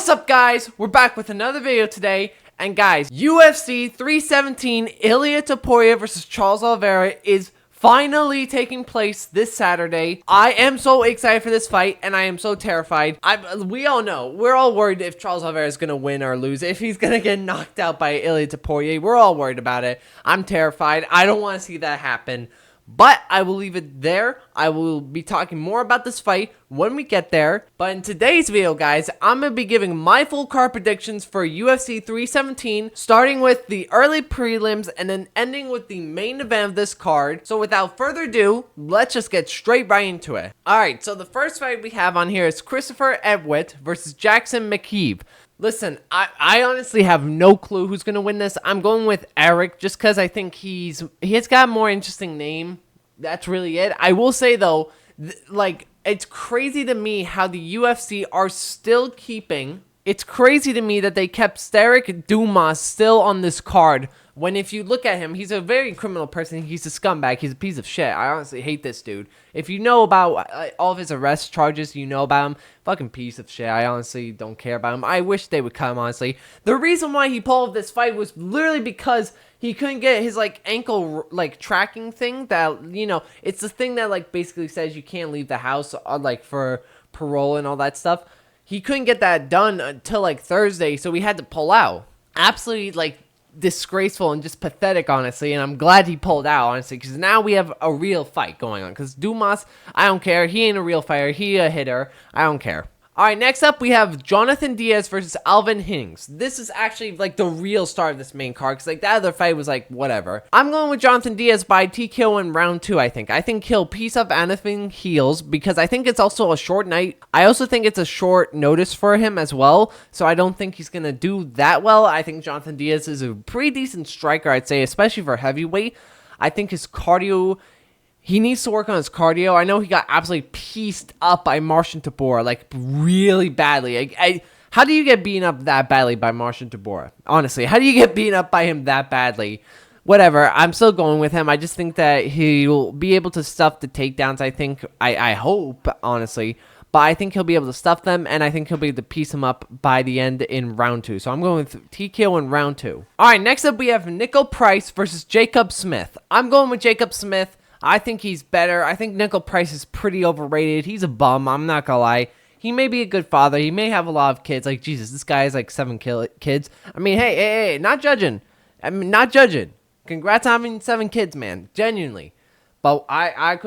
What's up, guys? We're back with another video today. And guys, UFC 317 Ilia Topuria versus Charles Oliverira is finally taking place this Saturday. I am so excited for this fight, and I am so terrified. We all know, we're all worried if Charles Oliveira is going to win or lose, if he's going to get knocked out by Ilia Topuria. We're all worried about it. I'm terrified. I don't want to see that happen. But I will leave it there. I will be talking more about this fight when we get there. But in today's video, guys, I'm going to be giving my full card predictions for UFC 317, starting with the early prelims and then ending with the main event of this card. So without further ado, let's just get straight right into it. Alright, so the first fight we have on here is Christopher Edwitt versus Jackson McKeeve. Listen, I honestly have no clue who's going to win this. I'm going with Eric just because I think he has got a more interesting name. That's really it. I will say, though, it's crazy to me how the UFC are still keeping... It's crazy to me that they kept Derek Dumas still on this card when if you look at him, he's a very criminal person. He's a scumbag. He's a piece of shit. I honestly hate this dude. If you know about all of his arrest charges, you know about him. Fucking piece of shit. I honestly don't care about him. I wish they would come, honestly. The reason why he pulled this fight was literally because he couldn't get his, ankle, tracking thing that, it's the thing that, basically says you can't leave the house, for parole and all that stuff. He couldn't get that done until, Thursday, so he had to pull out. Absolutely, disgraceful and just pathetic, honestly, and I'm glad he pulled out, honestly, because now we have a real fight going on, because Dumas, I don't care, he ain't a real fighter, he a hitter, I don't care. Alright, next up we have Jonathan Diaz versus Alvin Hings. This is actually the real star of this main card, because that other fight was whatever. I'm going with Jonathan Diaz by TKO in round 2, I think. I think he'll piece up anything heals, because I think it's also a short night. I also think it's a short notice for him as well, so I don't think he's going to do that well. I think Jonathan Diaz is a pretty decent striker, I'd say, especially for heavyweight. I think his cardio... He needs to work on his cardio. I know he got absolutely pieced up by Marcin Tybura, really badly. How do you get beaten up that badly by Marcin Tybura? Honestly, how do you get beaten up by him that badly? Whatever, I'm still going with him. I just think that he'll be able to stuff the takedowns, I think. I hope, honestly. But I think he'll be able to stuff them, and I think he'll be able to piece them up by the end in round 2. So I'm going with TKO in round 2. Alright, next up we have Nico Price versus Jacob Smith. I'm going with Jacob Smith. I think he's better. I think Nico Price is pretty overrated. He's a bum. I'm not gonna lie. He may be a good father. He may have a lot of kids. Jesus, this guy has 7 kids. I mean, hey, not judging. Not judging. Congrats on having 7 kids, man. Genuinely. But I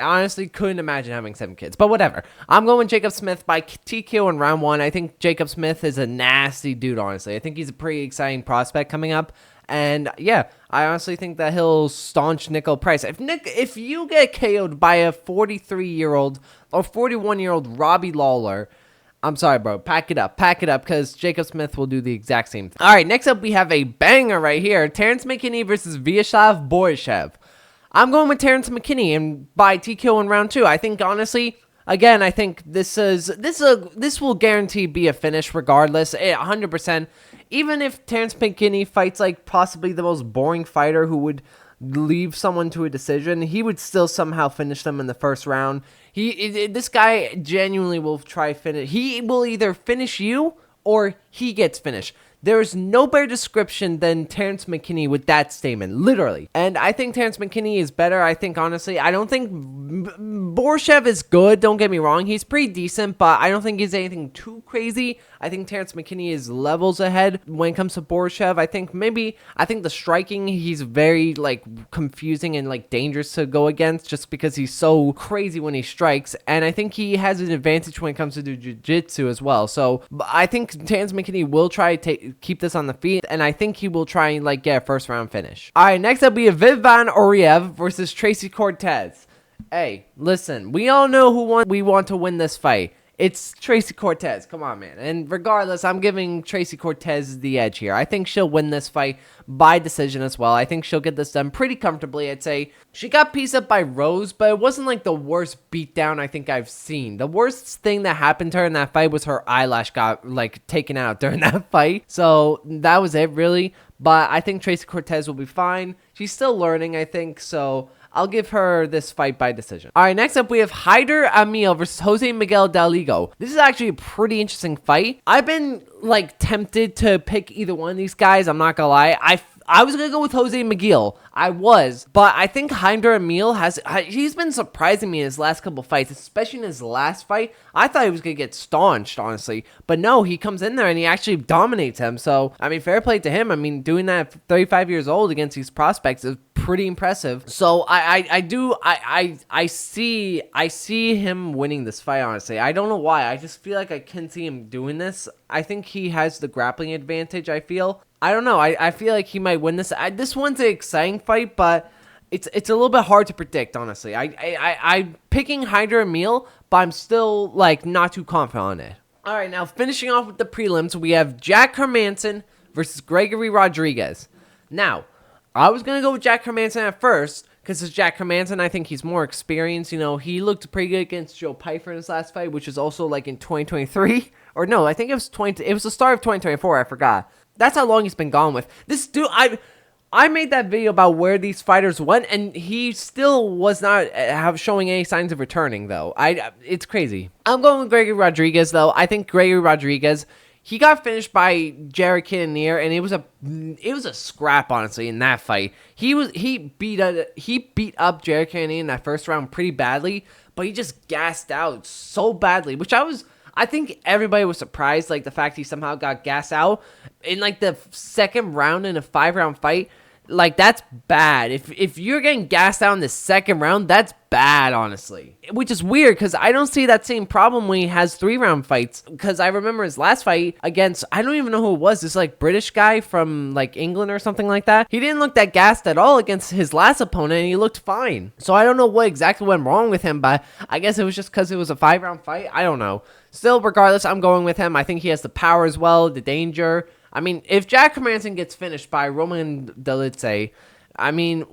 honestly couldn't imagine having 7 kids. But whatever. I'm going Jacob Smith by TKO in round 1. I think Jacob Smith is a nasty dude, honestly. I think he's a pretty exciting prospect coming up. And yeah, I honestly think that he'll staunch Nico Price. If you get KO'd by a 43-year-old or 41-year-old Robbie Lawler, I'm sorry, bro. Pack it up, because Jacob Smith will do the exact same thing. All right, next up we have a banger right here: Terrence McKinney versus Vyacheslav Borishev. I'm going with Terrence McKinney and by TKO in round 2. I think honestly. Again, I think this will guarantee be a finish regardless, 100%. Even if Terrence McKinney fights possibly the most boring fighter who would leave someone to a decision, he would still somehow finish them in the first round. This guy genuinely will try finish. He will either finish you or he gets finished. There's no better description than Terrence McKinney with that statement, literally. And I think Terrence McKinney is better. I think, honestly, I don't think Borishev is good, don't get me wrong. He's pretty decent, but I don't think he's anything too crazy. I think Terrence McKinney is levels ahead when it comes to Borishev. I think the striking, he's very, confusing and, dangerous to go against just because he's so crazy when he strikes. And I think he has an advantage when it comes to the jiu-jitsu as well. So I think Terrence McKinney will try to keep this on the feet, and I think he will try and get a first round finish. Alright, next up we have Vivan Oriev versus Tracy Cortez. Hey, listen, we all know we want to win this fight. It's Tracy Cortez. Come on, man. And regardless, I'm giving Tracy Cortez the edge here. I think she'll win this fight by decision as well. I think she'll get this done pretty comfortably. I'd say she got pieced up by Rose, but it wasn't the worst beatdown I think I've seen. The worst thing that happened to her in that fight was her eyelash got taken out during that fight. So that was it, really. But I think Tracy Cortez will be fine. She's still learning, I think. So I'll give her this fight by decision. All right, next up we have Haider Amil versus Jose Miguel Daligo. This is actually a pretty interesting fight. I've been like tempted to pick either one of these guys. I'm not gonna lie. I was going to go with Jose Miguel. I was. But I think Haider Amil he's been surprising me in his last couple fights, especially in his last fight. I thought he was going to get staunched, honestly. But no, he comes in there and he actually dominates him. So, I mean, fair play to him. I mean, doing that at 35 years old against these prospects is pretty impressive. So, I see him winning this fight, honestly. I don't know why. I just feel like I can see him doing this. I think he has the grappling advantage, I feel. I don't know. I feel like he might win this. This one's an exciting fight, but it's a little bit hard to predict, honestly. I'm picking Haider Amil, but I'm still like not too confident on it. All right, now finishing off with the prelims, we have Jack Hermansson versus Gregory Rodriguez. Now, I was gonna go with Jack Hermansson at first because it's Jack Hermansson. I think he's more experienced. You know, he looked pretty good against Joe Pyfer in his last fight, which is also like in 2023. Or no, I think it was the start of 2024. I forgot. That's how long he's been gone with. This dude, I made that video about where these fighters went, and he still was not showing any signs of returning, though. It's crazy. I'm going with Gregory Rodriguez, though. I think Gregory Rodriguez, he got finished by Jared Cannonier, and it was a scrap, honestly, in that fight. He beat up Jared Cannonier in that first round pretty badly, but he just gassed out so badly, which I think everybody was surprised, like, the fact he somehow got gassed out in, like, the second round in a 5-round fight. Like, that's bad. If you're getting gassed out in the second round, that's bad, honestly. Which is weird, because I don't see that same problem when he has 3-round fights. Because I remember his last fight against, I don't even know who it was, this, like, British guy from, like, England or something like that. He didn't look that gassed at all against his last opponent, and he looked fine. So I don't know what exactly went wrong with him, but I guess it was just because it was a 5-round fight. I don't know. Still, regardless, I'm going with him. I think he has the power as well, the danger. I mean, if Jack Hermansson gets finished by Roman Dolidze, I mean,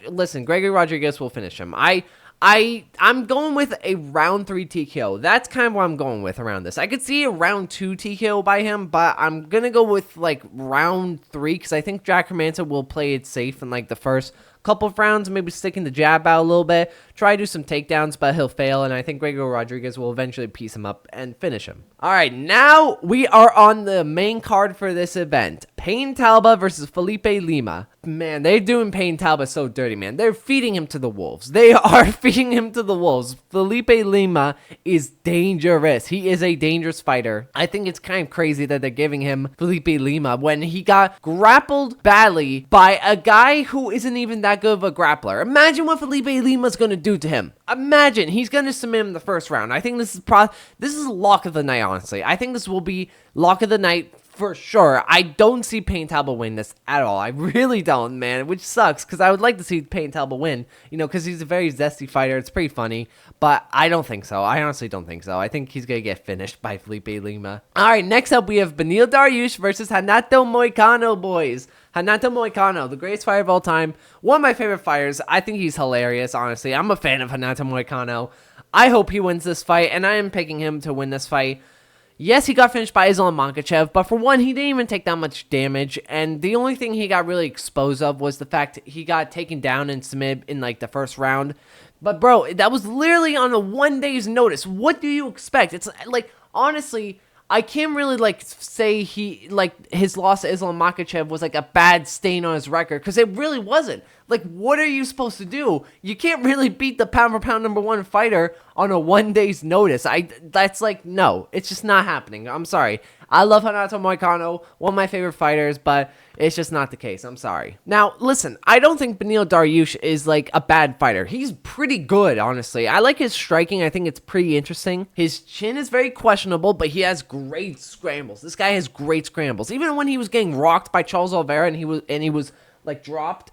listen, Gregory Rodriguez will finish him. I'm going with a round 3 TKO. That's kind of what I'm going with around this. I could see a round 2 TKO by him, but I'm going to go with, like, round 3, because I think Jack Hermansson will play it safe in, like, the first couple of rounds, maybe sticking the jab out a little bit, try to do some takedowns, but he'll fail, and I think Gregory Rodriguez will eventually piece him up and finish him. All right, now we are on the main card for this event. Payne Talba versus Felipe Lima. Man, they're doing Payne Talba so dirty, man. They're feeding him to the wolves. They are feeding him to the wolves. Felipe Lima is dangerous. He is a dangerous fighter. I think it's kind of crazy that they're giving him Felipe Lima when he got grappled badly by a guy who isn't even that good of a grappler. Imagine what Felipe Lima's going to do to him. Imagine he's going to submit him in the first round. I think this is lock of the night, honestly. I think this will be lock of the night for sure. I don't see Payne Talba win this at all. I really don't, man, which sucks because I would like to see Payne Talba win, you know, because he's a very zesty fighter. It's pretty funny, but I don't think so. I honestly don't think so. I think he's going to get finished by Felipe Lima. All right, next up we have Beneil Dariush versus Renato Moicano, boys. Renato Moicano, the greatest fighter of all time. One of my favorite fighters. I think he's hilarious, honestly. I'm a fan of Renato Moicano. I hope he wins this fight, and I am picking him to win this fight. Yes, he got finished by Islam Makhachev, but for one, he didn't even take that much damage, and the only thing he got really exposed of was the fact he got taken down and submitted in, like, the first round. But, bro, that was literally on a 1 day's notice. What do you expect? It's, like, honestly, I can't really, like, say his loss to Islam Makhachev was, like, a bad stain on his record, because it really wasn't. Like, what are you supposed to do? You can't really beat the pound-for-pound #1 fighter on a 1 day's notice. That's like, no, it's just not happening. I'm sorry. I love Renato Moicano, one of my favorite fighters, but it's just not the case. I'm sorry. Now, listen, I don't think Beneil Dariush is, like, a bad fighter. He's pretty good, honestly. I like his striking. I think it's pretty interesting. His chin is very questionable, but he has great scrambles. This guy has great scrambles. Even when he was getting rocked by Charles Oliveira and he was like, dropped,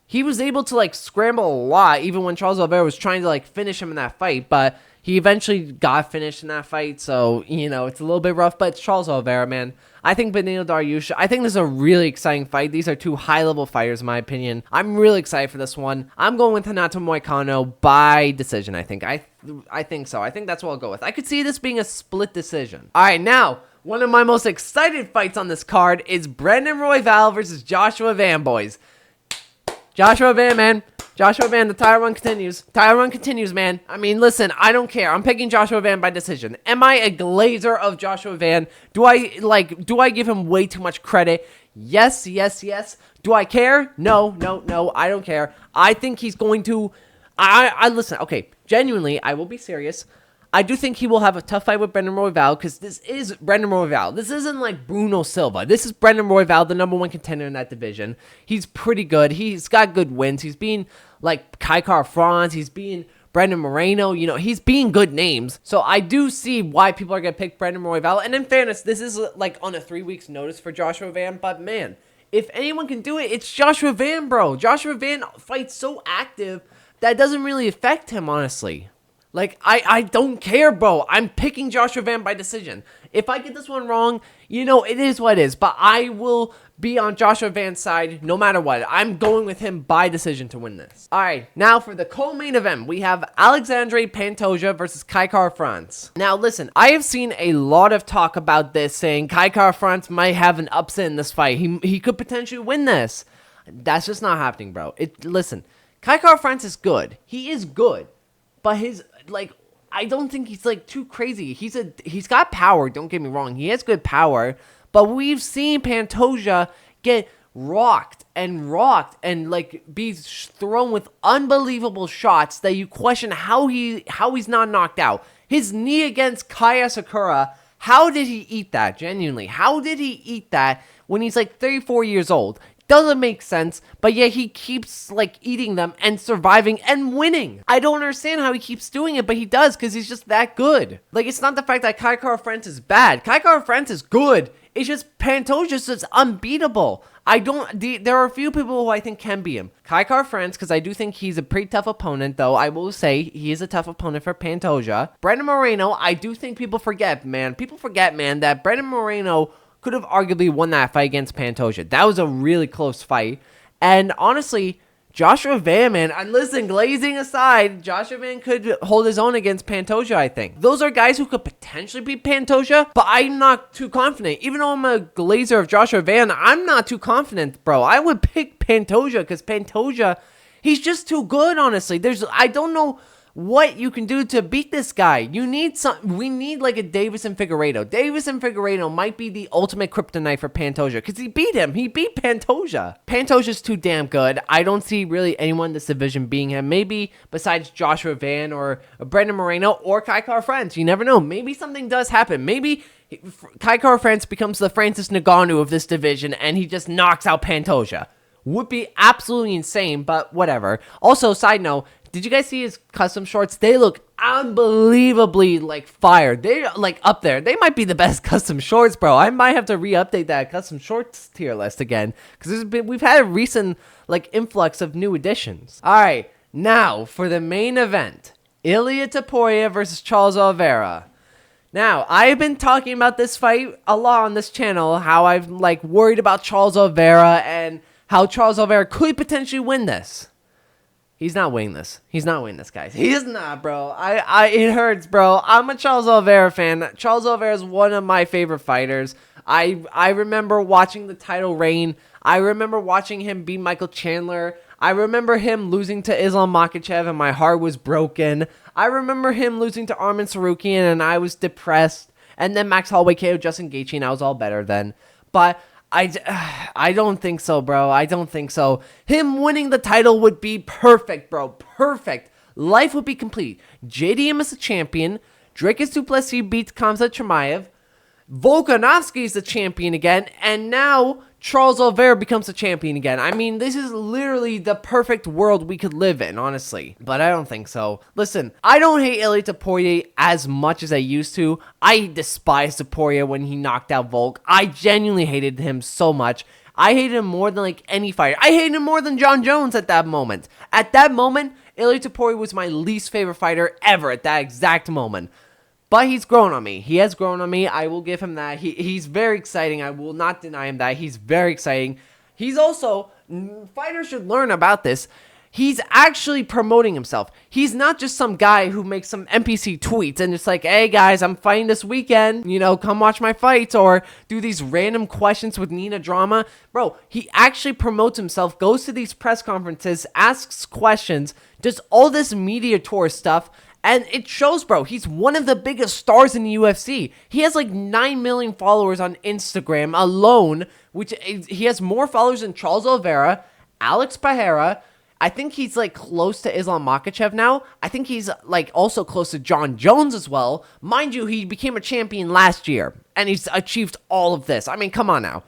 he was able to, like, scramble a lot, even when Charles Oliveira was trying to, like, finish him in that fight, but he eventually got finished in that fight, so, you know, it's a little bit rough, but it's Charles Oliveira, man. I think Beneil Dariush, I think this is a really exciting fight. These are two high-level fighters, in my opinion. I'm really excited for this one. I'm going with Renato Moicano by decision, I think. I think so. I think that's what I'll go with. I could see this being a split decision. All right, now, one of my most excited fights on this card is Brandon Royval versus Joshua Van, boys. Joshua Van, man, Joshua Van, the title run continues. Title run continues, man. I mean, listen, I don't care. I'm picking Joshua Van by decision. Am I a glazer of Joshua Van? Do I give him way too much credit? Yes. Do I care? No. I don't care. I think he's going to... I listen, okay, genuinely, I will be serious. I do think he will have a tough fight with Brendan Royval because this is Brendan Royval. This isn't like Bruno Silva. This is Brendan Royval, the number one contender in that division. He's pretty good. He's got good wins. He's being like Kai Kara-France. He's being Brendan Moreno. You know, he's being good names. So I do see why people are going to pick Brendan Royval. And in fairness, this is like on a 3 weeks notice for Joshua Van. But man, if anyone can do it, it's Joshua Van, bro. Joshua Van fights so active that doesn't really affect him, honestly. Like, I don't care, bro. I'm picking Joshua Van by decision. If I get this one wrong, you know, it is what it is. But I will be on Joshua Van's side no matter what. I'm going with him by decision to win this. All right, now for the co-main event, we have Alexandre Pantoja versus Kai Kara-France. Now, listen, I have seen a lot of talk about this, saying Kai Kara-France might have an upset in this fight. He could potentially win this. That's just not happening, bro. Listen, Kai Kara-France is good. He is good. But I don't think he's like too crazy. He's got power, don't get me wrong. He has good power, but we've seen Pantoja get rocked and like be thrown with unbelievable shots that you question how he's not knocked out. His knee against Kaya Sakura, how did he eat that? Genuinely, how did he eat that when he's like 34 years old? Doesn't make sense, but yet he keeps like eating them and surviving and winning. I don't understand how he keeps doing it, but he does because he's just that good. Like, it's not the fact that Kai Kara-France is bad. Kai Kara-France is good. It's just Pantoja's just unbeatable. There are a few people who I think can beat him. Kai Kara-France, because I do think he's a pretty tough opponent, though. I will say he is a tough opponent for Pantoja. Brendan Moreno, I do think people forget, man. People forget, man, that Brendan Moreno could have arguably won that fight against Pantoja. That was a really close fight. And honestly, Joshua Van, man, and listen, glazing aside, Joshua Van could hold his own against Pantoja, I think. Those are guys who could potentially beat Pantoja, but I'm not too confident. Even though I'm a glazer of Joshua Van, I'm not too confident, bro. I would pick Pantoja because Pantoja, he's just too good, honestly. I don't know what you can do to beat this guy. We need like a Davis and Figueiredo. Davis and Figueiredo might be the ultimate kryptonite for Pantoja because he beat him. He beat Pantoja. Pantoja's too damn good. I don't see really anyone in this division beating him. Maybe besides Joshua Van or Brendan Moreno or Kai Kara-France. You never know. Maybe something does happen. Maybe Kai Kara-France becomes the Francis Ngannou of this division and he just knocks out Pantoja. Would be absolutely insane, but whatever. Also, side note, did you guys see his custom shorts? They look unbelievably like fire. They're like up there. They might be the best custom shorts, bro. I might have to re-update that custom shorts tier list again because we've had a recent like influx of new additions. All right, now for the main event: Ilia Topuria versus Charles Oliveira. Now, I've been talking about this fight a lot on this channel. How I've like worried about Charles Oliveira and how Charles Oliveira could potentially win this. He's not winning this. He's not winning this, guys. He's not, bro. It hurts, bro. I'm a Charles Oliveira fan. Charles Oliveira is one of my favorite fighters. I remember watching the title reign. I remember watching him beat Michael Chandler. I remember him losing to Islam Makhachev and my heart was broken. I remember him losing to Arman Tsarukyan and I was depressed. And then Max Holloway KO'd Justin Gaethje and I was all better then. But I don't think so, bro. I don't think so. Him winning the title would be perfect, bro. Perfect. Life would be complete. JDM is the champion. Dricus du Plessis beats Khamzat Chimaev. Volkanovski is the champion again. And now Charles Oliveira becomes the champion again. I mean, this is literally the perfect world we could live in, honestly. But I don't think so. Listen, I don't hate Ilia Topuria as much as I used to. I despised Topuria when he knocked out Volk. I genuinely hated him so much. I hated him more than like any fighter. I hated him more than John Jones at that moment. At that moment, Ilia Topuria was my least favorite fighter ever at that exact moment. But he's grown on me. He has grown on me. I will give him that. He's very exciting. I will not deny him that. He's very exciting. He's also, fighters should learn about this. he's actually promoting himself. He's not just some guy who makes some NPC tweets and it's like, hey guys, I'm fighting this weekend, you know, come watch my fights, or do these random questions with Nina Drama. Bro, he actually promotes himself, goes to these press conferences, asks questions, does all this media tour stuff. And it shows, bro. He's one of the biggest stars in the UFC. He has like 9 million followers on Instagram alone, which he has more followers than Charles Oliveira, Alex Pereira. I think he's like close to Islam Makhachev now. I think he's like also close to John Jones as well. Mind you, he became a champion last year, and he's achieved all of this. I mean, come on now.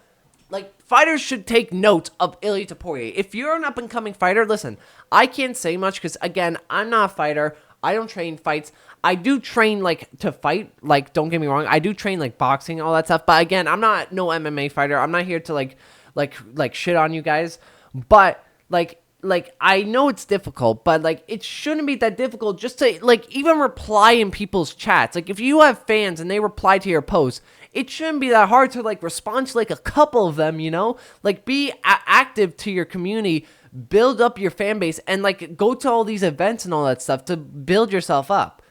Like, fighters should take note of Ilia Topuria. If you're an up-and-coming fighter, listen, I can't say much because, again, I'm not a fighter. I don't train fights. I do train, like, to fight. Like, don't get me wrong. I do train, like, boxing, all that stuff. But, again, I'm not no MMA fighter. I'm not here to, like shit on you guys. But, like, I know it's difficult, but, like, it shouldn't be that difficult just to, like, even reply in people's chats. Like, if you have fans and they reply to your posts, it shouldn't be that hard to, like, respond to, like, a couple of them, you know? Like, be active to your community, build up your fan base, and, like, go to all these events and all that stuff to build yourself up.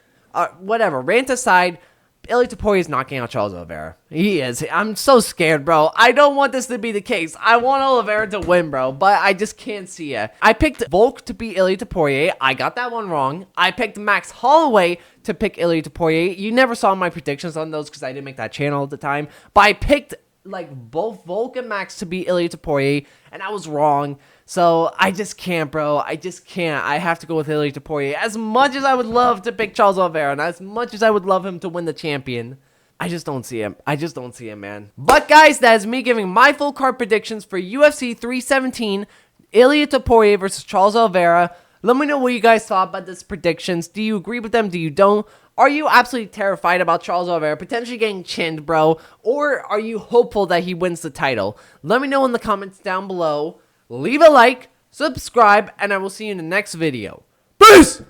Whatever, rant aside, Ilia Topuria is knocking out Charles Oliveira. He is. I'm so scared, bro. I don't want this to be the case. I want Oliveira to win, bro, but I just can't see it. I picked Volk to beat Ilia Topuria. I got that one wrong. I picked Max Holloway to pick Ilia Topuria. You never saw my predictions on those because I didn't make that channel at the time, but I picked like both Volk and Max to beat Ilia Topuria, and I was wrong. So I just can't, bro. I just can't. I have to go with Ilia Topuria. As much as I would love to pick Charles Oliveira, and as much as I would love him to win the champion, I just don't see him. I just don't see him, man. But guys, that is me giving my full card predictions for UFC 317, Ilia Topuria versus Charles Oliveira. Let me know what you guys thought about these predictions. Do you agree with them? Do you don't? Are you absolutely terrified about Charles Oliveira potentially getting chinned, bro? Or are you hopeful that he wins the title? Let me know in the comments down below. Leave a like, subscribe, and I will see you in the next video. Peace!